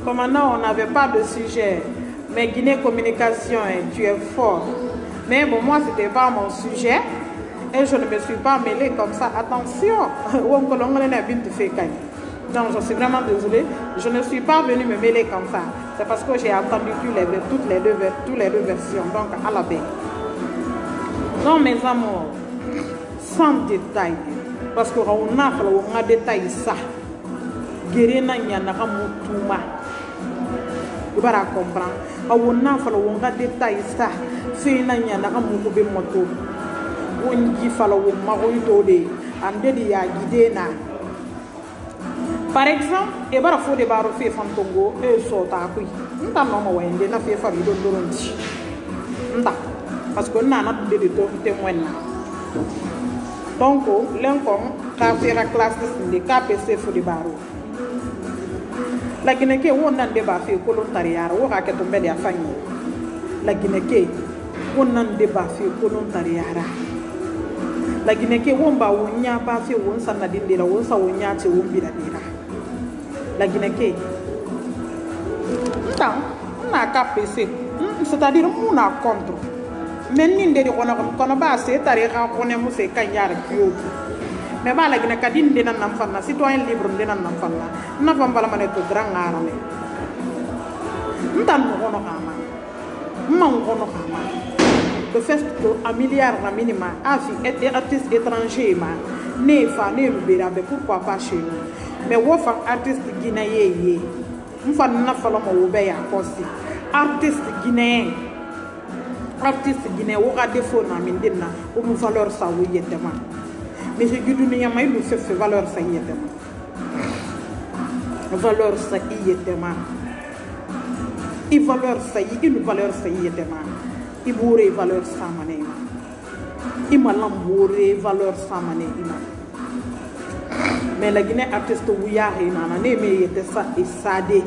Comme maintenant, on n'avait pas de sujet. Mais Guinée Communication, tu es fort. Mais bon, moi, ce n'était pas mon sujet. Et je ne me suis pas mêlée comme ça. Attention. Non, je suis vraiment désolée. Je ne suis pas venue me mêler comme ça. C'est parce que j'ai entendu toutes les deux versions. Donc, à la baie. Non, mes amours, sans détail. Parce qu'on a détaillé ça. Guérina Yanaka Moutouma. Tu vas comprendre. On a détaillé ça. Fina Yanaka Moutoube Moto. On y falo Maroitode. Andedi ya Guidena. Par exemple, il va faut des barres fait fantongo et sota qui. Nous t'avons envoyé na fait famille de Doronti. Parce qu'on a not de témoin. Donc, l'incom, qu'a fait la classe de KPC pour des barreaux. La Guinée, on a débat fait volontariat, ou à qu'elle tombe à famille. La Guinée, on a débat fait volontariat. La Guinée, on va ou n'y a pas fait un sanadine de la once ou n'y a pas un la Guinée. On a KPC, c'est-à-dire on a contre. Mais nous ne pas assez on est moussé kanyar kyoto. Mais bah la Guinée kadine de n'enfant, citoyen libre de n'enfant là. N'a pas la manette au grand armée. Nous le fait qu'un milliard de minima a fait artistes étrangers, ne fa ne l'oubliera, pourquoi pas chez nous. Mais on fait artistes guinéens, on fait n'a pas l'obéir à poster. Artistes guinéens. Artiste guinéen ou à défaut na mindina ou mu valeur ça oui yetema mais je dis dunia may lu fait valeur ça yetema valeur ça yetema i valeur ça une valeur ça yetema i bouré valeur ça mané i malambouré valeur ça mané mais la Guinée artiste ou ya na ne me yete ça et sadé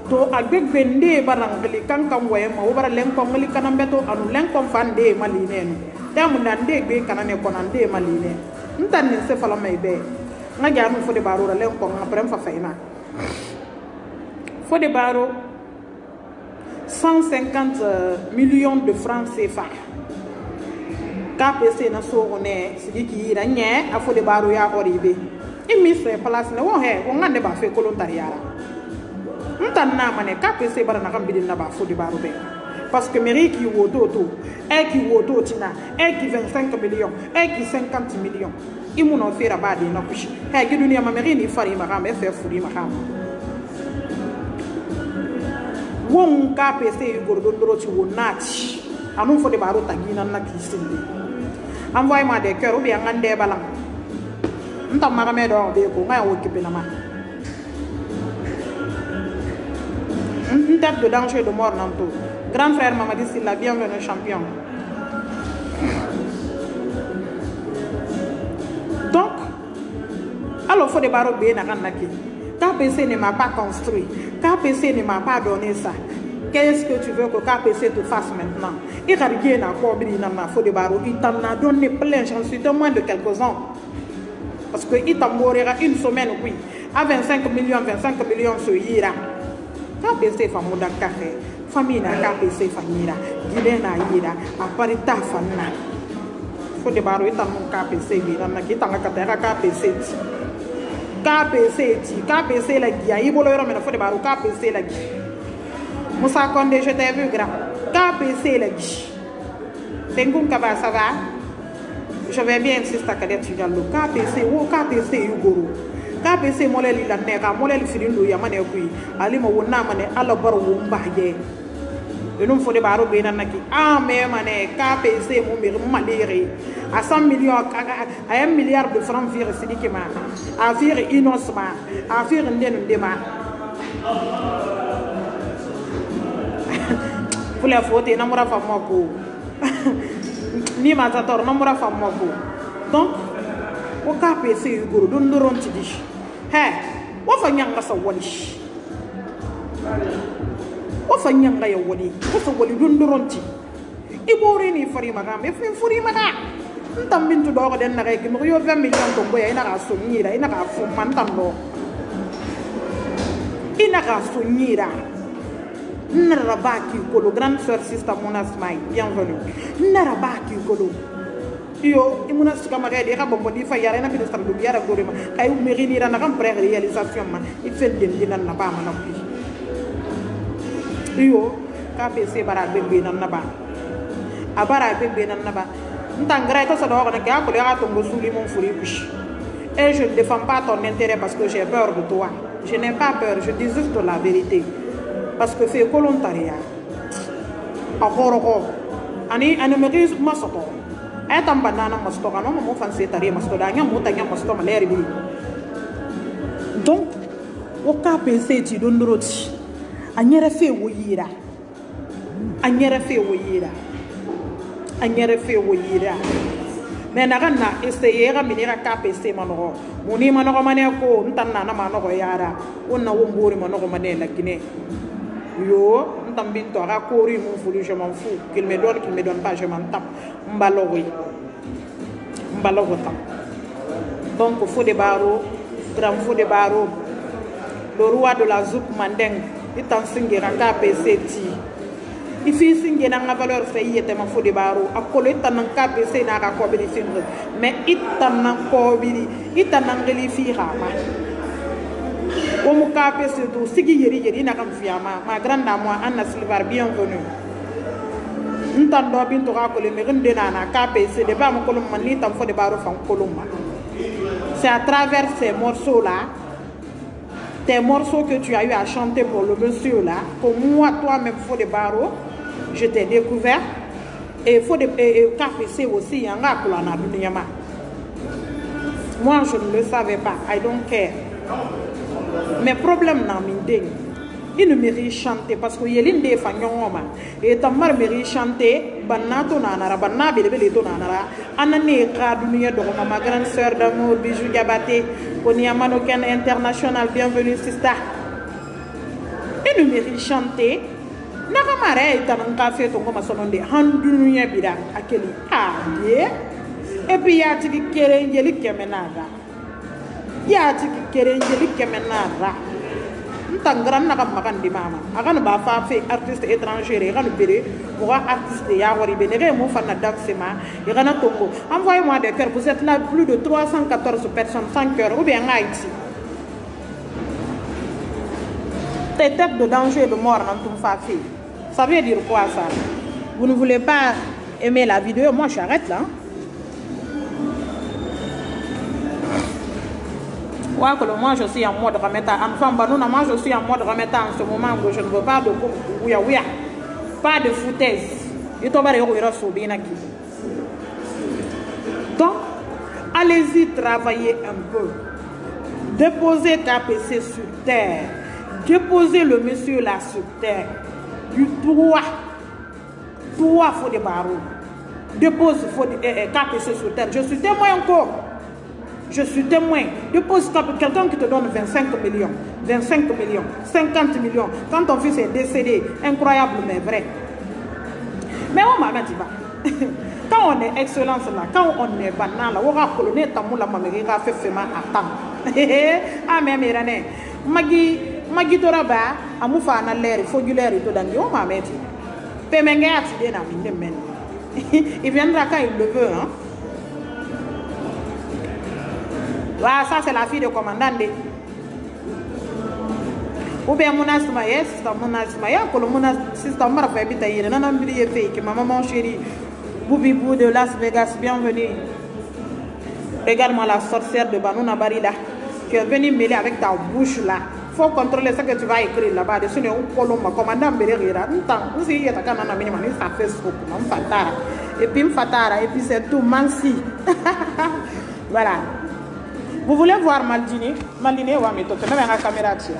to avec bende barangli kankam waye ma wara lenkom ngali kanambeto anu lenkom fande maline tamu nande be kanane konande maline ntane se fala maybe nga jamu fo de baro la lenkom après fa fayna fo de baro 150 millions de francs CFA KPC na sorone sidiki ranye afo de baro ya oribe imisre place ne wo he wo ngande ba fe volontariat. N'tana mané KPC bara na kambidi na ba fodi baro be parce que mairie qui woto to et qui woto tina et qui 25 millions et qui 50 millions imuno fera ba de na kushi he gi dunia ma mairie ni fari ma kam fe fudi ma kam won KPC gordondoro ci wonati anu fodi baro tagina na kisinde envoie moi des cœurs ou bien ngande balang ntam ma me do be ko ngai wo kipe na ma une tête de danger de mort dans tout. Grand frère Mamadi Silla, bienvenue champion. Donc, alors il faut des barreaux bien à Ranaki. KPC ne m'a pas construit. KPC ne m'a pas donné ça. Qu'est-ce que tu veux que KPC te fasse maintenant? Il a rien à quoi, il t'en a donné plein, j'en suis témoin de quelques-uns. Parce qu'il t'en mourra une semaine, oui. À 25 millions sur Ira. KPC famuda kake famille na KPC famira Guinée na ira aparita fanna fo de baro ita mon KPC bira na kita ngakatera KPC la gia ibolo yoro mena fo de baro KPC la gia Moussa Condé je t'ai vu grand KPC la gia Sengun Kaba ça va je vais bien insister à Kadet Diallo KPC Yugoro KPC moleli la neka moleli firindu ya mane kui alima wona mane ala baro wumbaje enum fo de baro be nanaki me mane KPC mo mir maliri à 100 millions à 1 milliard de francs vir sidikema à vir innocement à vir ndenu dema pour la faute namura famoko ni matator namura famoko donc o KPC Yugoro dondoron ti di he wo fa nyanga sa wali wo fa nyanga ya wali wo sa wali dondoron ti ibore ni fari maga me furi maga ntam bintu do ko den na rek mo yo 20 millions to boya ina ga so nyira ina ga fu man tam do Inara Sonira. Narabaki Kolo, grande sœur Sister Mona Smile, bienvenue. Narabaki Kolo. Yo, Imuna Sukamare, les rabons, il faut y aller à la ministre de Biara Gorima. Aïe, Mérini, la réalisation, il fait le dîner n'a pas yo, KPC bara bébé nanaba. Abara bébé nanaba. N'tangra que ça doit être un peu de ton souli mon fourri. Et je ne défends pas ton intérêt parce que j'ai peur de toi. Je n'ai pas peur, je dis juste la vérité. Parce que c'est volontariat. Ahoro. Ani mérite ma soto. Et un banana mastoga, non, mon fan c'est taré mastodania, montagna mastoma l'air. Donc, au KPC, tu donnes roti. Anyere fe woyira. Anyere fe woyira. Anyere fe woyira. Mais na ganna essayer ga minira KPC manoro. Muni manoro mane ko ntanna na manoro yara. Onna wombori manoro mane la Guinée. Yo, ntambinto aga kori mon fulu je m'en fous. Qu'il me donne pas, je m'en tape. Mbalori. Mbaloro tam. Donc faut des barreaux, grand faut des barreaux. Le roi de la Zouk Mandeng. Il t'en singe à KPC. Il fait singe dans la valeur fait y était ma faux de barreau. A collé t'en KPC n'a pas combien de mais il t'en a combien, il t'en a relié rama. Au mot KPC tout, si qui n'a qu'un fiama, ma grande à moi, Anna Silva, bienvenue. Nous t'en doit bien te rappeler, mais rien de nana KPC, de pas mon colombe, ni t'en faut de barreau fan colomba. C'est à travers ces morceaux là. Tes morceaux que tu as eu à chanter pour le monsieur là, pour moi, toi-même, faut des barreaux, je t'ai découvert. Et il faut des KPC aussi, moi, je ne le savais pas, I don't care. Mais problème, il ne mérite chanter parce que il des fanyoma et tamar mérite chanter banato nanara banabe le to nanara anane ka dunia do ma grande sœur d'amour Bijou Diabaté Koniamano Ken international bienvenue sister. Il ne mérite chanter naka mare tanan ka fait to ngoma sononde handunya bida akeli ye et puis ya tiki kere ngeli kemenara ya tiki kere ngeli kemenara Tangram n'a pas de maman. Agan ba fa fait artiste étranger, il y béré, pour artiste ya wari bénéré, mon fan d'Axema, il y a Tongo. Envoyez-moi des cœurs, vous êtes là plus de 314 personnes sans cœur, ou bien en Haïti. Tes têtes de danger et de mort dans ton fafi. Ça veut dire quoi ça? Vous ne voulez pas aimer la vidéo, moi j'arrête là. Moi je suis en mode remettre moi je suis en mode remettre en ce moment où je ne veux pas de pas de foutaise. Donc allez-y travailler un peu. Déposez KPC sur terre. Déposez le monsieur là sur terre. Du droit. Toi faut des barreaux. Dépose KPC sur terre. Je suis témoin encore. Je suis témoin. Dépose quelqu'un qui te donne 25 millions, 25 millions, 50 millions. Quand ton fils est décédé, incroyable mais vrai. Mais on m'a dit, quand on est excellence là, quand on est banal là, on va colonner tamoula mamériga fait fema attend. Ah mais mirané, magi toraba, amufa na l'air, il faut du l'air et tout dans on m'a dit. Pemenge a tidé na mine men. Il viendra quand il le veut, hein. Ah, ça c'est la fille de commandant. Ou bien mon asma, yes, mon asma, ya que le mon assistant m'a fait habiter. Non, non, billet fake, ma maman chérie, Boubibou de Las Vegas, bienvenue. Regarde-moi la sorcière de Banouna Barilla qui est venue mêler avec ta bouche là. Faut contrôler ce que tu vas écrire là-bas. Dessus, on est colombe, commandant Béléra. Nous, il y a ta canne minimum, ça Facebook, on fatara. Et puis, fatara, et puis c'est tout, mansi. Voilà. Vous voulez voir Maldini? Maldini, ouais, mais tu as la caméra dessus.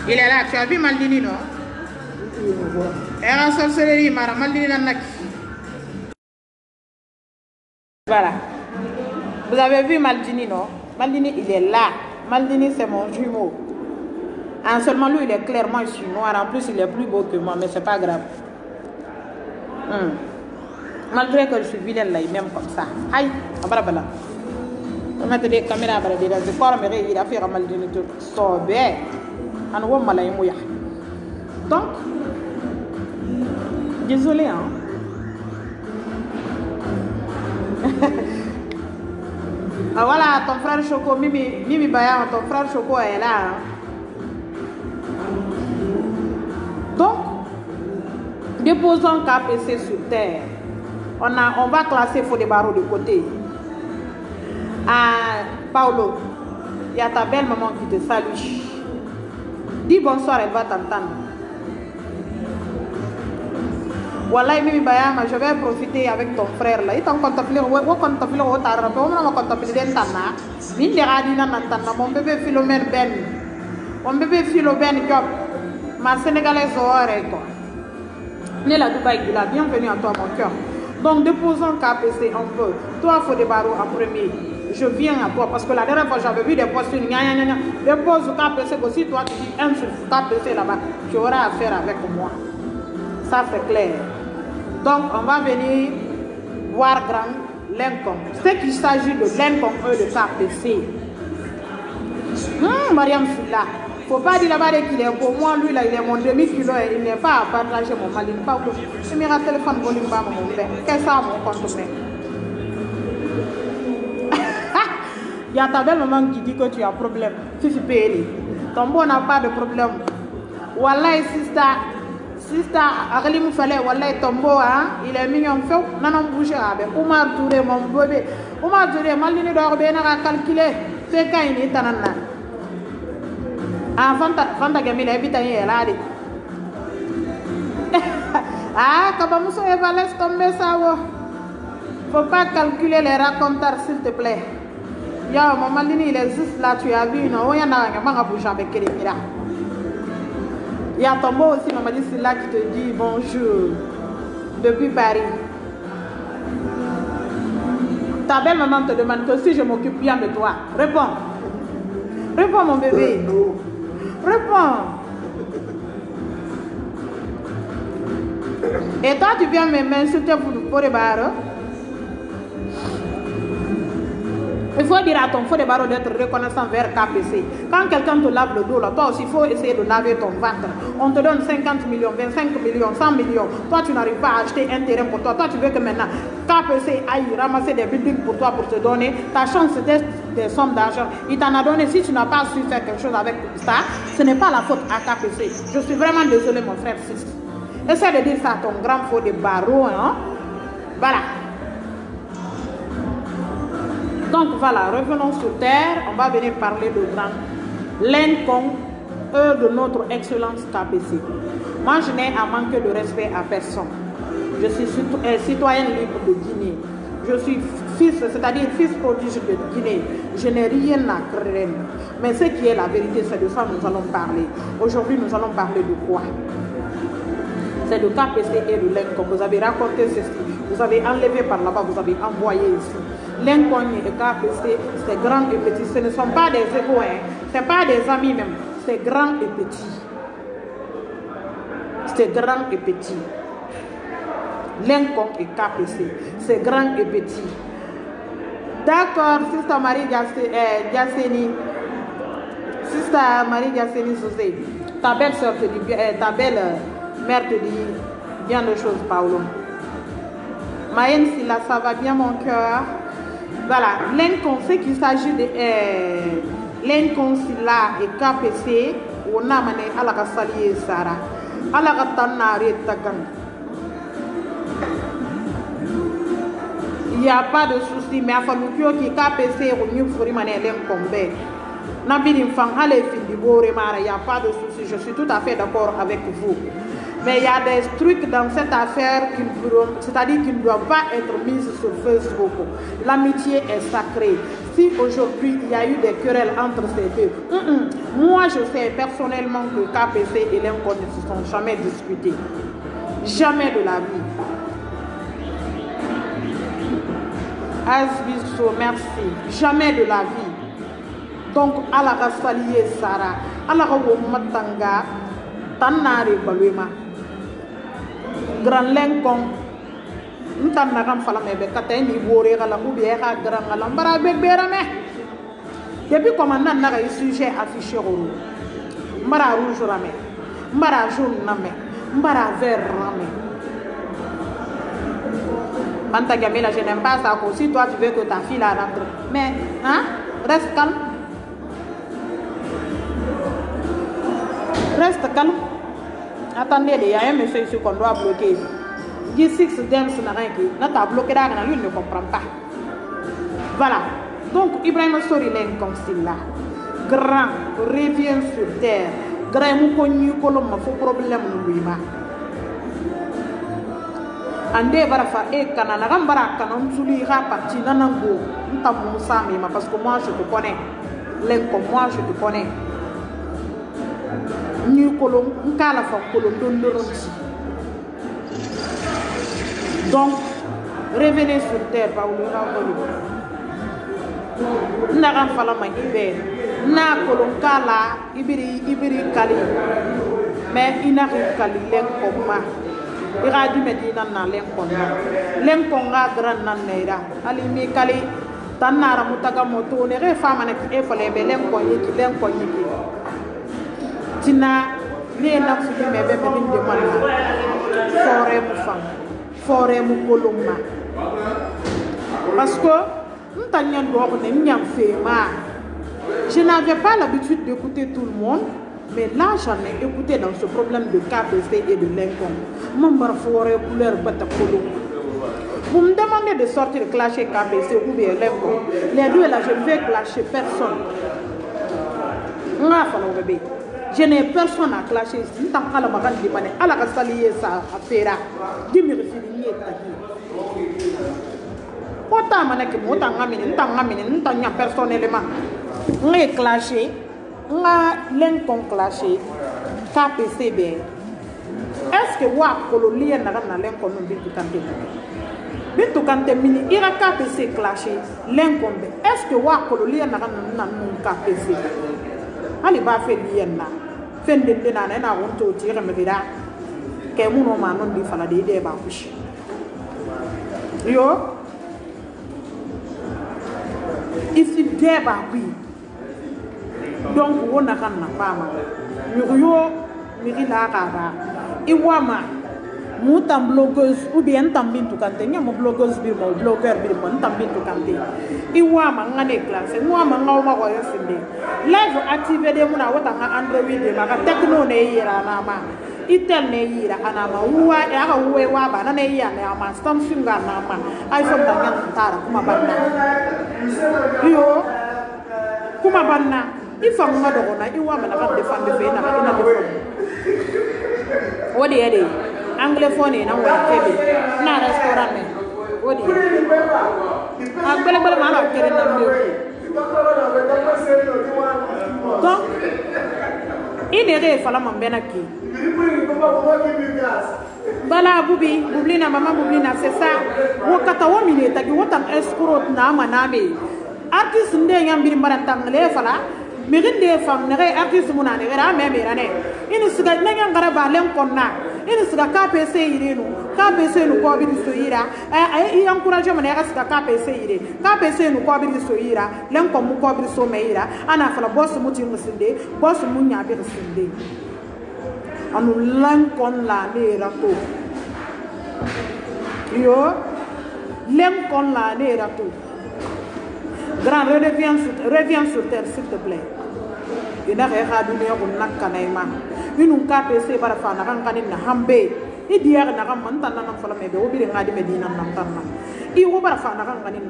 Il est là, tu as vu Maldini, non? Et la sorcellerie, Maldini Nanak. Voilà. Vous avez vu Maldini, non? Maldini, il est là. Maldini, c'est mon jumeau. En seulement lui, il est clairement noir. En plus, il est plus beau que moi, mais c'est pas grave. Malgré que je suis vilaine là, il m'aime comme ça. Aïe, On va te dire caméra para dire c'est quoi mais il a fait mal de tout sobe an wo malay mouya donc désolé hein. Ah voilà ton frère Choco Mimi Baya ton frère Choco est là hein. Donc déposons KPC sur terre. On va classer Fodé Barreau de côté. Ah, Paolo, il y a ta belle maman qui te salue. Dis bonsoir, elle va t'entendre. Voilà, Mimi Bayama, je vais profiter avec ton frère là. Il t'a contemplé, mon bébé Philomène Ben. Mon bébé Philomène Job. Ma sénégalaise quoi. Né la Dubaï, bienvenue à toi, mon cœur. Donc, déposons KPC un peu. Toi, Fodé Barreau en premier. Je viens à toi parce que la dernière fois j'avais vu des postures. Dépose KPC aussi. Toi, tu dis un sur KPC là-bas. Tu auras affaire avec moi. Ça, c'est clair. Donc, on va venir voir grand Lincoln. C'est qu'il s'agit de Lincoln de KPC. Mariam Fila. Il ne faut pas dire là-bas qu'il est pour moi, lui là, il est mon demi-kilo et il n'est pas à partager mon mal. Il n'est pas je me rends téléphone pour lui, mon père. Qu'est-ce que ça, mon compte? Il y a ta belle maman qui dit que tu as problème. Fifi Péré. Ton bon n'a pas de problème. Wallah, sister, Arli Moufale, Wallah, ton beau, hein, il est mignon. Non, non, bouger avec Oumar Touré, mon bébé. Oumar Touré, Malini d'Orbéna a calculé. C'est quand il est en anna. Vanda Gamila habita là. Ah, Kabamousso Eva, laisse tomber ça. Faut pas calculer les racontars, s'il te plaît. Yo, maman Lini, il est juste là, tu as vu, non? Il y en a un bouger avec Kélémira. Il y a ton beau aussi, maman Lini, c'est là qui te dit bonjour. Depuis Paris. Ta belle maman te demande que si je m'occupe bien de toi. Réponds. Réponds, mon bébé. Réponds. Et toi, tu viens m'insulter pour les barres. Il faut dire à ton Fodé Barreau d'être reconnaissant vers KPC. Quand quelqu'un te lave le dos, là, toi aussi, il faut essayer de laver ton ventre. On te donne 50 millions, 25 millions, 100 millions. Toi, tu n'arrives pas à acheter un terrain pour toi. Toi, tu veux que maintenant KPC aille ramasser des buildings pour toi pour te donner. Ta chance, c'était des sommes d'argent. Il t'en a donné. Si tu n'as pas su faire quelque chose avec ça, ce n'est pas la faute à KPC. Je suis vraiment désolé, mon frère. Essaie de dire ça à ton grand Fodé Barreau. Hein? Voilà. Donc voilà, revenons sur terre, on va venir parler de grand Lincoln, de notre excellence KPC. Moi, je n'ai à manquer de respect à personne. Je suis citoyen libre de Guinée. Je suis fils, c'est-à-dire fils prodige de Guinée. Je n'ai rien à craindre. Mais ce qui est la vérité, c'est de ça que nous allons parler. Aujourd'hui, nous allons parler de quoi? C'est de KPC et de Lincoln. Vous avez raconté ceci. Vous avez enlevé par là-bas, vous avez envoyé ici. Lincoln et KPC, c'est grand et petit. Ce ne sont pas des égaux, hein. Ce n'est pas des amis même. C'est grand et petit. C'est grand et petit. Lincoln et KPC, c'est grand et petit. D'accord, Sister Marie Diasseni. Sister Marie Diasseni Sosé. Ta belle soeur te dit bien, ta belle mère te dit bien de choses, Paolo. Mayen Silla, ça va bien mon cœur. Voilà, Lincoln, ce qu'il s'agit de Lincoln Silla et KPC, on a mané à la Kassali et Sarah. À la Katanari Tagan. Il n'y a pas de souci, mais il faut que KPC revienne pour mané Lincoln. Il n'y a pas de souci, je suis tout à fait d'accord avec vous. Mais il y a des trucs dans cette affaire c'est-à-dire qu'ils ne doivent pas être mis sur Facebook. L'amitié est sacrée. Si aujourd'hui il y a eu des querelles entre ces deux, moi je sais personnellement que KPC et Lincoln ne se sont jamais disputés. Jamais de la vie. Asbiso, merci. Jamais de la vie. Donc, à la Rassalié Sarah, à la Matanga, Tanari Balwema. Grand Lincoln, nous t'en avons fait la même, quand tu es niveau, grand Alambara, Berame. Depuis commandant n'a eu sujet affiché au Mbara rouge ramé, Mbara jaune ramé, Mbara vert ramé. Banta Gamela, je n'aime pas ça. Si toi tu veux que ta fille la rentre, mais hein, reste calme. Reste calme. Attendez, il y a un monsieur ici qu'on doit bloquer. G6 Dems n'a rien qui n'a bloqué là, lui ne comprend pas. Voilà. Donc Ibrahim Storyline comme cela. Grand revient sur terre. Grand moukonnu kolom ma faux problème nous lui ma. Ande barafa e kana na gambara kana nsuli ra parti nanango ntamu sami ma parce que moi je te connais. L'enko moi je te connais. Ni kolom nkala fa kolom dondoronti. Donc revenez sur terre par le renvoi. N'aran fala ma ibe na kolom kala ibiri kali mais inari kali l'enko ma. Ira di medina na lenkon ga gran nan neira ali mi kali tanara mutaga moto ne re fama na ki e fole be lenkon yiki tina ne na fu me be be de man fore mu koloma parce que ntanya ndo ko ne nyam fe ma je n'avais pas l'habitude d'écouter tout le monde. Mais là, j'en ai écouté dans ce problème de KPC et de Lincoln. Vous me demandez de sortir clasher KPC ou bien Lincoln. Les deux là, je ne vais clasher personne. Je n'ai personne à clasher ici. Je ne sais pas si ça a fait. Personnellement, on est clashé. Nga Lincoln clashé KPCB. Est-ce que wa kololier na Lincoln Bintu Kante mini ira KPC clashé Lincoln. Est-ce que wa kololier na KPC? Ali ba fe liena. Fende na na wonto tire mebira. Ke muno ma non di fala de ba kushi. Yo. Ici deba bi. Donc, on a pas Iwama, moutan blogueuse ou bien tambin to kante, n'y a mon blogueuse bi mon blogueur bi mon tambin to kante. Iwama ngane classe, moi mangauma roya finde. Live activé de mona wata Android de ma techno ne yira na ma. Itel ne yira anama uwa ya uwe wa ba na ne yira na ma Samsung na ma. iPhone da ngan tara kuma banna. Yo kuma banna. Il faut que je me défende. What do you do? Anglophone and I'm not a restaurant. What do you do? I'm going to get donc, il est falama benaki. Bala bubi, bublina mama bublina, c'est ça. Wakata wamine taki wotan escroc na maname. Artiste nde yambiri maratang le fala. Mirinde fam nere artiste munane era meme rane. Ini suga nanga ngara Lincoln na. Ini suga KPC irenu. KPC no ko bi soira. I encourage mo nere suga KPC ire. KPC no ko bi soira. Lincoln mu ko bi so meira. Ana fala boss mu ti musinde, boss mu nya bi sinde. Anu Lincoln la ne rato. Yo Lincoln la ne rato. Grand, reviens sur terre, s'il te plaît. Il n'a rien à donner au Nakanaima. Une KPC par la fin, na Hambe. Il dit à Naramantan, Namfalame, au Bill Radi Medina Nantana. Il va par la fin, na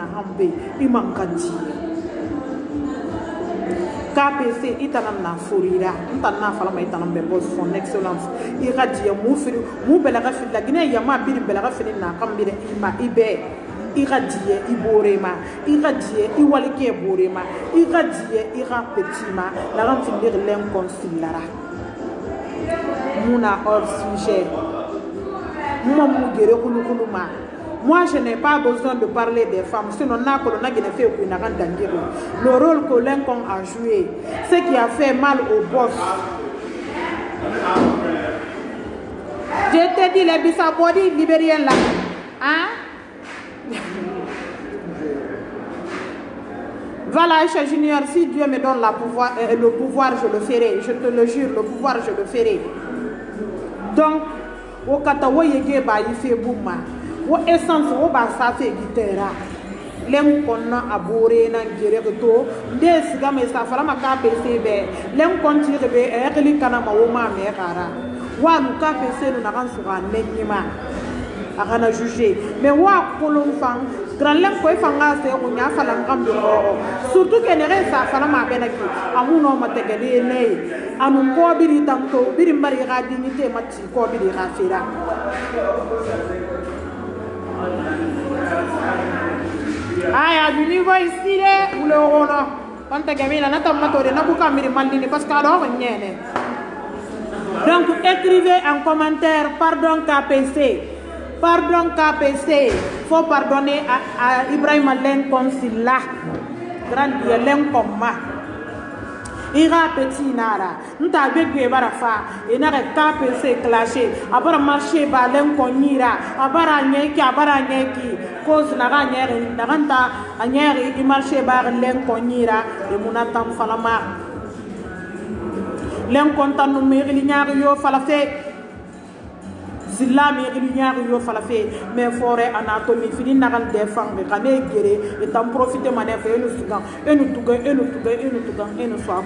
Hambe, il manque KPC, Itanana Fourira, Ntana Falama Itanambe, son excellence. Il a dit à Moufri, Moubelafil, la Guinée, Yama, Bill Belafina, Kambire, Ima, Ibe. Iradier, Iborema, iradier, Iwalike Borema, iradier, ira petima, la renfiner l'inconsulara. Mouna hors sujet. Moi, je n'ai pas besoin de parler des femmes, sinon n'a pas fait le rôle que Lincoln a joué, ce qui a fait mal au boss. Je t'ai dit, les Bissabodi libériens là, hein? Voilà, Aïcha Junior, si Dieu me donne le pouvoir, je le ferai. Je te le jure, le pouvoir, je le ferai. Donc, au kata wo yege ba yife bouma. Wo essence wo ba sa fe gitera. Lem konna abore na gere to. Des ga me sa fala maka PCB. Lem konti be ekli kana ma wo ma me kara. Wa lu ka PC no na kan suga nenyima. Akana juger. Mais wa kolon fang grand lem ko fanga se ko nya fala ngam do. Surtout que nere sa fala ma benaki. Amuno ma tegede ne. Anu ko biri tanto biri mari ga dignité mati ko biri ga fera. Aya du niveau ici le ou le rono. Quand tu gagnes la nata mato de nabuka miri mandini parce que alors nyene. Donc écrivez en commentaire pardon KPC. Pardon KPC, faut pardonner à Ibrahim Lincoln Silla. Grand Dieu Lincoln. Ira petit nara. Nta bégé barafa. Et n'arrête KPC clashé. Abara marché ba Lincoln nira. Abara nyeki. Cause naga nyeri. Naganta nyeri. I marché ba Lincoln nira. Et munatam falama. Lincoln tanu meri nyari yo falafé. Zilla mi yo falafé mais forêt anatomie fini nagal défendre kané géré et t'en profiter mané fait nous sugan et nous soit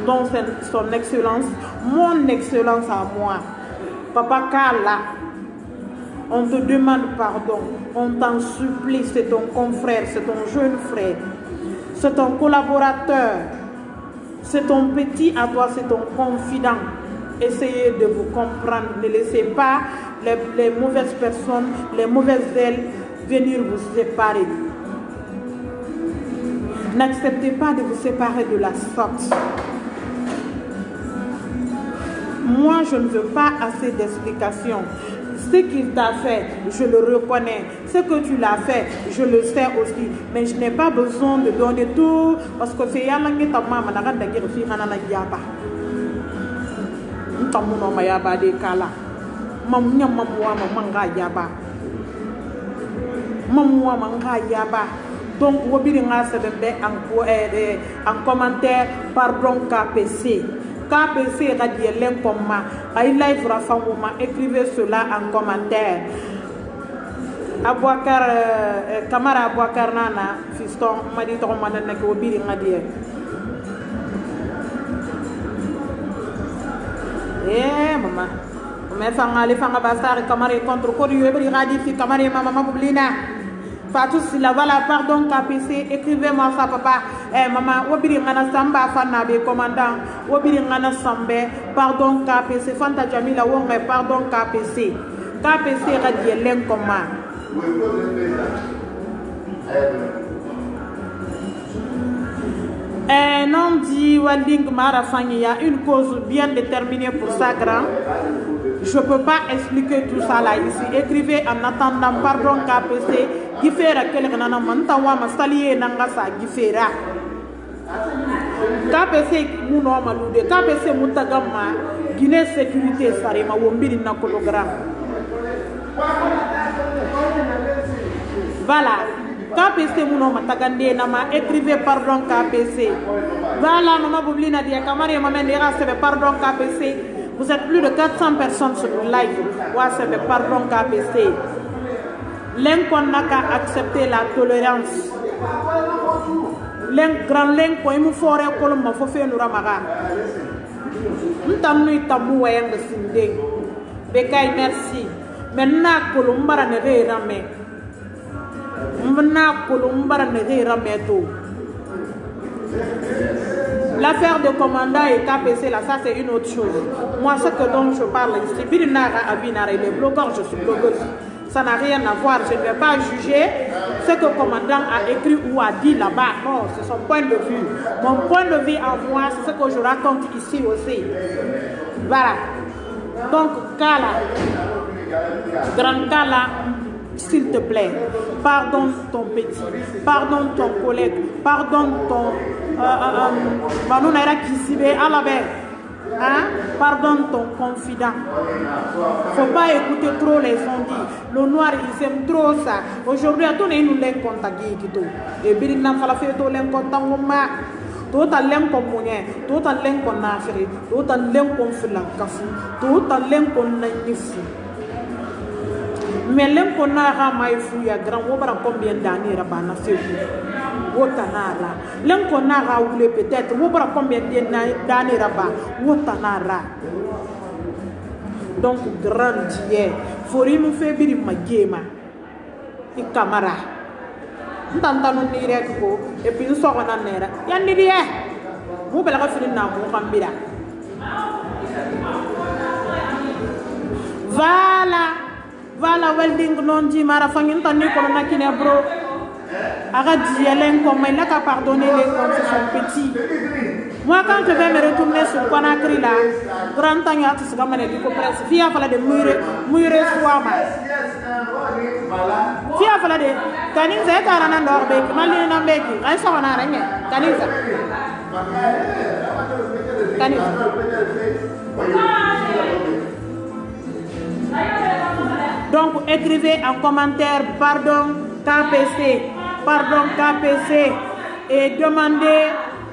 donc c'est son excellence, mon excellence à moi. Papa Kala, on te demande pardon, on t'en supplie, c'est ton confrère, c'est ton jeune frère, c'est ton collaborateur, c'est ton petit à toi, c'est ton confident. Essayez de vous comprendre, ne laissez pas les mauvaises personnes, les mauvaises ailes venir vous séparer. N'acceptez pas de vous séparer de la sorte. Moi, je ne veux pas assez d'explications. Ce qu'il t'a fait, je le reconnais. Ce que tu l'as fait, je le sais aussi. Mais je n'ai pas besoin de donner tout parce que c'est yalangi ta maman n'a pas de fi hanana yaba. Ntamuno mayaba de kala. Mamunya mamwa mamanga yaba. Mamwa manga yaba. Donc wobiri nga sebembe en commentaire pardon KPC. KPC radie l'incomma. Ay live rafamuma, écrivez cela en commentaire. Abouakar Kamara Abouakar nana fiston madi to manana ko biri ngadie. Mama. Mais fanga basar Kamara contre ko yobri radi fi Kamara mama bublina. Fatou Silla, voilà, pardon KPC, écrivez-moi ça papa. Maman, wobiri ngana samba fanabe commandant, wobiri ngana sambe, pardon KPC, Fanta Jamila wonge, pardon KPC. KPC radie l'encoma. Non dit Walding Marafang, il y a une cause bien déterminée pour ça grand. Je ne peux pas expliquer tout ça là ici. Écrivez en attendant pardon KPC. Gifera quelqu'un n'a mantawa masalié nangasa gifera. KPC muno malude. KPC mutagama. Guinée sécurité sarema wombiri na kologram. Voilà. KPC muno matagande nama. Écrivez pardon KPC. Voilà maman Boublina dia Kamari maman dira c'est pardon KPC. Vous êtes plus de 400 personnes sur le live. Ouais, c'est pardon KPC. L'incon n'a qu'à accepter la tolérance. Grand l'incon, il me faut récolter ma fofé nous ramara. Nous t'avons tabou à un sindé. Bekay merci. Maintenant, Columbara ne ramé. Maintenant, Columbara ne ramé tout. L'affaire de commandant et KPC, là, ça c'est une autre chose. Moi, ce que dont je parle ici, Birinara Abinara, il est blogueur, je suis blogueuse. Ça n'a rien à voir. Je ne vais pas juger ce que le commandant a écrit ou a dit là-bas. Non, c'est son point de vue. Mon point de vue à moi, c'est ce que je raconte ici aussi. Voilà. Donc, Kala, grand Kala, s'il te plaît, pardonne ton petit, pardonne ton collègue, pardonne ton... Hein? Pardonne ton confident. Faut pas écouter trop les ondits. Le noir, ils aiment trop ça. Aujourd'hui, à ton nous les contacter qui tout. Et bien, il n'a pas fait tout les contacts. Tout à l'un comme moyen, tout à l'un qu'on a fait, tout à l'un qu'on fait la café, tout à l'un qu'on a fou. Mais l'un qu'on a ramé fou, il y a grand, on va combien d'années à Bana Février. Wotanara. L'un qu'on a raoulé peut-être, on va combien d'années à Bana. Wotanara. Donc, grand Dieu, faut y me faire bir ma game. Et camara. Ntantanu ni rek ko et puis so ko nan nera yandi di mu bela ko fini na mo kambira voilà welding non di mara fangin tan ni ko na kine bro aga dielen ko mais la ka pardonner les comptes sont petits. Moi quand je vais me retourner sur Conakry là grand temps ya tsu gamane di ko presse via fala de mure swama Fia fala de kanin zai tara nan da orbe malin nan beki ai so na ranye kanin za donc écrivez en commentaire pardon KPC et demandez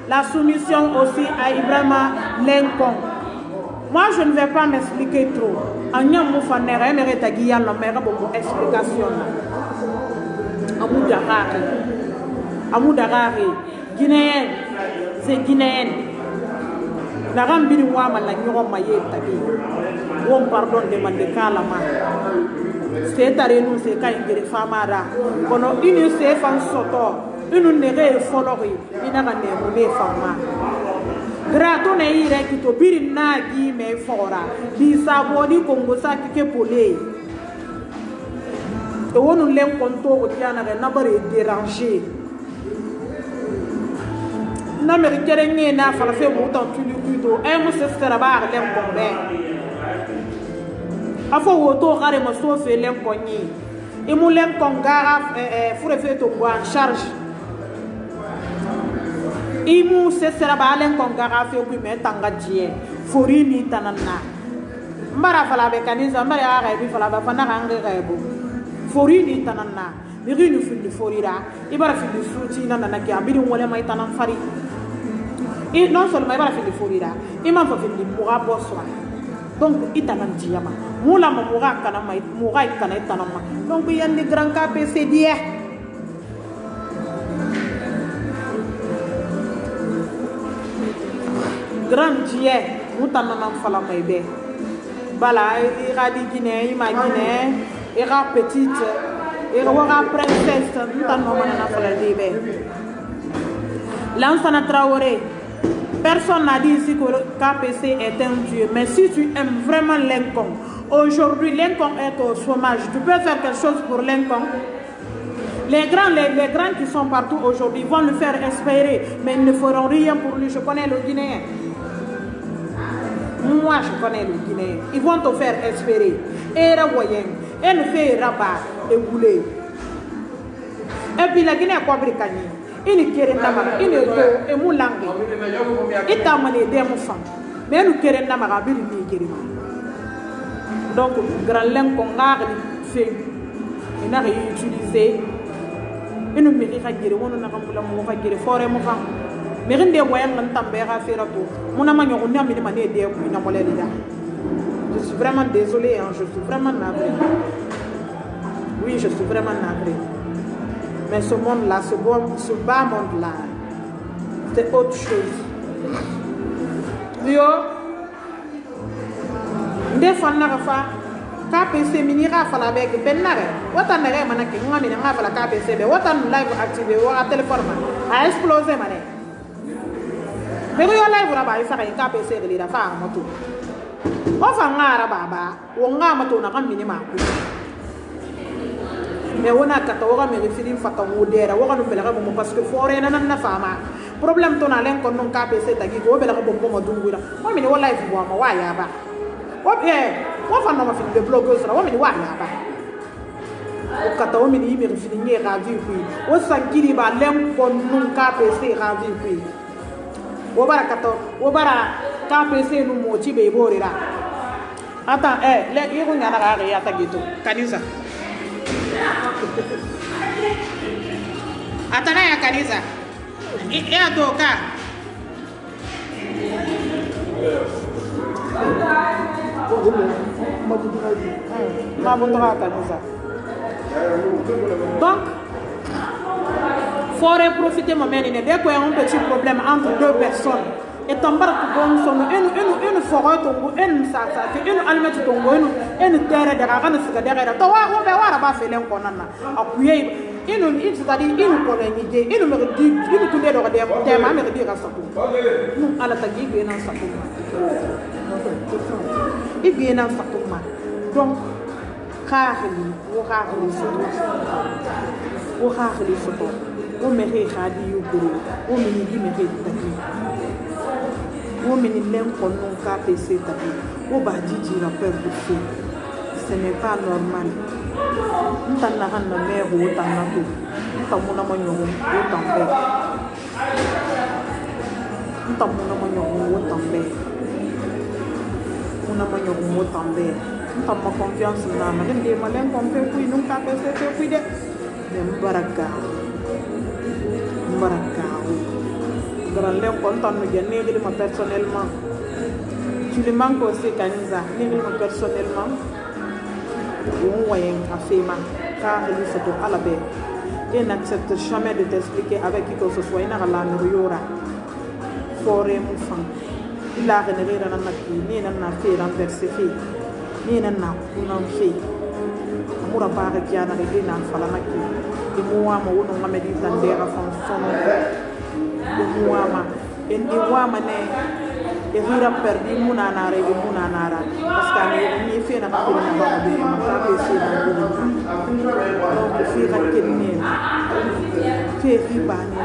la soumission aussi à Ibrahima Lincoln. Moi je ne vais pas m'expliquer trop. Anya moufanera emere tagiya la mère pour explication. Amou Darari, Guinéenne, c'est Guinéenne. La rambini wama la nyoro maye tabi. On pardon demande kalama. C'est à nous c'est quand il famara. Kono une c'est fan soto. Une nere folori. Ina na ne fama. Grato ne ire kito biri nagi me fora. Di sabodi kongo sa kike pole. Et on nous l'aime contour au piano et n'a pas dérangé. N'a pas été n'a pas fait autant de plutôt. Et mon sister a barre l'aime combien. A fait auto rare me sauve l'aime cogné. Et mon l'aime congara faut faire tout en charge. Et mon sister a barre l'aime congara fait oui mais tangadie. Forini tanana. Mbara fala bekaniza mbara arabi fala bafana rangerebo. Forini tanana, birini fili forira, ibara fili suti nana ki abiri wole mai tanan fari. Et non seulement ibara fili forira, ima fa fili moura boswa. Donc itanan diama, moula moura kana mai moura kana tanama. Donc il y a des grands KPC die. Grand die, mutanana fala mai be. Bala ira di Guinée, ima Guinée. Era petite, era princesse, tout en moment on a fait le Lansana Traoré, personne n'a dit ici que le KPC est un dieu, mais si tu aimes vraiment Lincoln, aujourd'hui Lincoln est au chômage, tu peux faire quelque chose pour Lincoln. Les grands qui sont partout aujourd'hui vont le faire espérer, mais ils ne feront rien pour lui. Je connais le Guinéen. Moi je connais le Guinéen. Ils vont te faire espérer. Et elle fait rabat et boulet. Et puis la Guinée a quoi bricani. Il ne kéré namara, il ne go et moulangue. Il t'a mané des moufans. Mais nous kéré namara, il ne kéré. Donc, grand Lincoln a fait. Il n'a réutilisé. Il ne mérite pas de dire, on n'a pas de dire, forêt moufan. Mais rien de voyant l'entambera faire à tout. Mon amant, on a mis des manières de Je suis vraiment désolée, hein, je suis vraiment navrée. Oui, je suis vraiment navrée. Mais ce monde-là, ce bas monde-là, c'est autre chose. Yo, des fois, on a fait KPC minira fala avec Benare. What an area manaki, on a mis la KPC, what an live activé ou à téléphone a explosé mané. Mais oui, live là-bas, il s'arrête KPC de la femme moto. Enfin, baba, on a mato na minima. Mais on a catalogue, mais les films font un modèle, on a nous parce que forêt n'a pas fama. Problème ton allen qu'on non KPC tagi, on va la bombe d'ungura. On met au live pour moi, yaba. On va nous faire des blogueurs, on met yaba. Au catalogue, il me finit ravi, puis. Au s'enquille, l'un qu'on non KPC ravi, puis. Au bara, KPC nous moti be borira. Attends, les yiro ngana ga ya tagito. Kanisa. Atana ya kanisa. Adoka. Donc, il faut profiter de dès qu'il y a un petit problème entre deux personnes, et t'embarques dans son une forêt, une allumette, une terre de la rane, c'est derrière. Tu vois, on va faire l'encontre. Appuyer, c'est-à-dire, une idée, une me dit, une tournée de redire, t'es ma mère dire à sa tour. Nous, à la tagui, bien dans sa tour. Il vient dans sa tour. Donc, rarely, o mere khadi yuguru o mini di mere taki o mini len konon KPC taki o ba jiji la peur de feu. Ce n'est pas normal. Ntana hanna me ho tanna to ntamuna manyo o tambe ntamuna manyo o tambe una manyo o tambe ntamma confiance na ma den de malen kompe ku inu KPC te ku de baraka grand lem content nous gagner moi personnellement tu le manques aussi Kanisa moi personnellement on voyait à Fema car il se trouve à la baie et n'accepte jamais de t'expliquer avec qui que ce soit il n'a la nourriura forêt mon fan il a généré dans la ni dans la fait renverser ni dans la fait amura bare kiana de na fala nakki di muama wono ngamedi tandera fon sono di muama en di muama ne e hira perdi munana re di munana ra parce que ni fe na ko na ba be ma ta be se na ko no fi ka kenni fe fi ba ne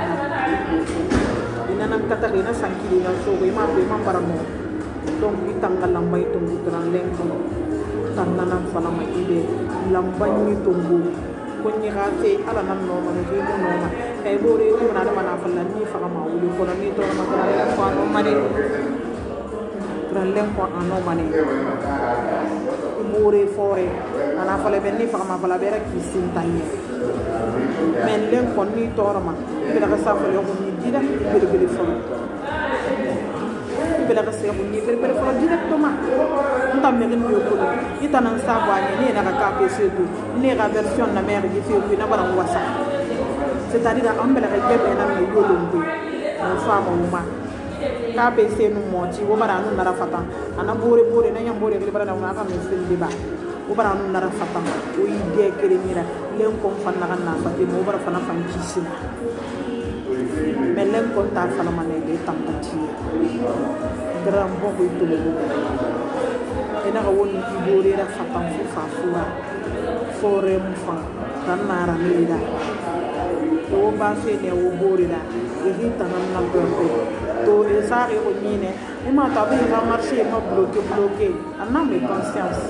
ina nan kata ina sankili na so ko ma be ma paramo donc itangala mbay to ngutran lenko tanana fala ma ide lambani tongo konni gate ala nan no ma ke mo no ma e bore ko na da mana fala ni fa ma wuli ko na ni to ma ko na ko no mane gralen ko ano mane bore fore ana fala ben ni fa ma fala bera ki sintanye men len ko ni to ma be da sa fa yo ko ni dida be fo bela ka se ko ni be fo directement ntam me ngin yo ko itanan sabani ni na ka KPC du ni ga version na mère di fi na bara wasa c'est-à-dire ambela ka gebe na ni yo lombu na fama uma KPC nu moti wo bara nu na rafata ana bore na nyam bore ke bara na ka me fil di ba wo bara nu na rafata o ide kere mira len ko fan na na fati mo bara fana fan kisina melen ko ta fala manege tampati grand bon ko to lebo ena ga woni ibore ra fatan fu fa fura fore mu fa tanara mira o ba se ne o bore ra e tanan na bombe to e sa re o nyine e ma ta be ga marché ma bloqué anna me conscience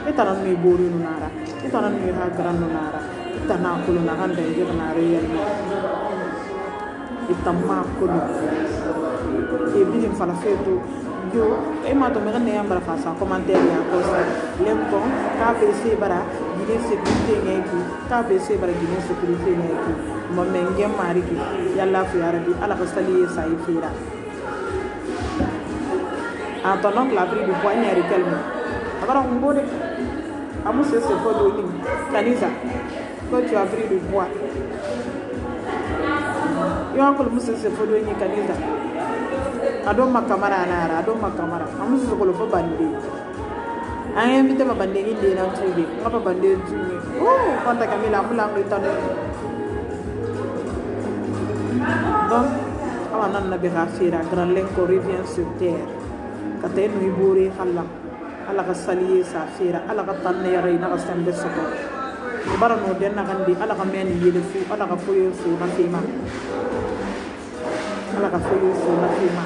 e tanan me bore no nara e tanan me ha grand no nara tana ko na hande ngira na re yalla itamma ko e bidin fala feto yo e ma to me ne ambra fa sa commentaire ya ko sa lempo KPC bara dine sécurité ngeki KPC bara dine sécurité ngeki mo menge mari ki yalla fi arabi ala ko sali sa ifira en ton oncle a pris du poids nyari kelmo abara ngode amu se fo do ni Kanisa quand tu as pris du poids yo oncle musse se fo do ni Kanisa ado makamara nara ado makamara amusu ko lo fo bandi an invité ma bandi ni de na tubi ngapa bandi tubi oh konta Camila mulang itane donc awa nan na bi rafira grand lenko revient sur terre kate no ibore khalla ala ka saliye sa fira ala ka tanne yare na ka sambe soko bara no den na gandi ala ka men yele fu ala ka foyo fu na fima ala ka foyo fu na fima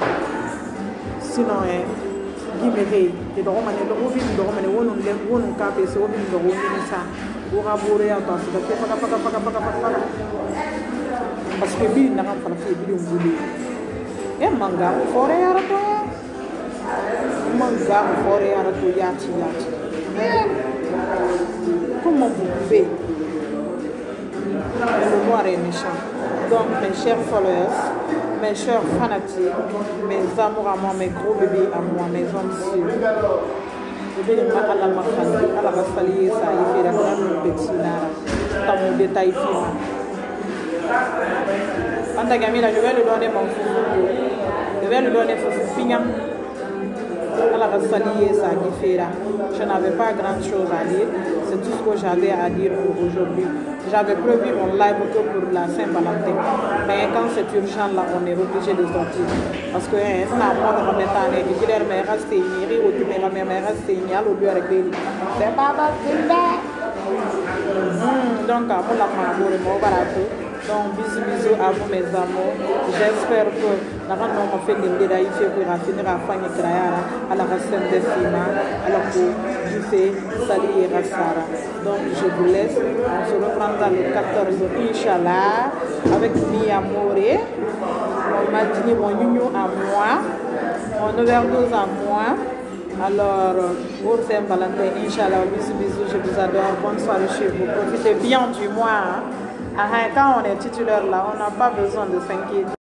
sinon gimere te do mane lo obi do mane wono le wono KPC obi do wono sa wo ga bore ya to sa ke paka parce que bi na ka fala fi bi nguli e manga fore ya rato Comment vous pouvez? Le noir est méchant. Donc, mes chers followers, mes chers fanatiques, mes amours à moi, mes gros bébés à moi, mes hommes sûrs. Je vais demander à la mafali, à la mafali, ça y fait la grande petit nara. Dans mon détail final. Quand ta gamine, je vais lui donner mon foufou. Je vais lui donner foufou fignant. À la mafali, ça y fait là. Je n'avais pas grand chose à dire. C'est tout ce que j'avais à dire pour aujourd'hui. J'avais prévu mon live que pour la Saint-Valentin. Mais quand c'est urgent, là, on est obligé de sortir. Parce que c'est un mois de remettre en équipe. Mais rester ici, ou tu mets la même rester ici, à l'autre avec les. C'est pas facile. Donc, à mon amour, donc, bisous à vous, mes amours. J'espère que la rande m'a fait l'idée d'aller pour finir à faire une créa à la racine des films, à la peau, du fait, salut et rassara. Donc, je vous laisse. On se reprendra le 14 Inch'Allah avec mi amouré, mon matini, mon union à moi, mon overdose à moi. Alors, pour Saint-Valentin, Inch'Allah, bisous, je vous adore. Bonne soirée chez vous. Profitez bien du mois. Quand on est titulaire là, on n'a pas besoin de s'inquiéter.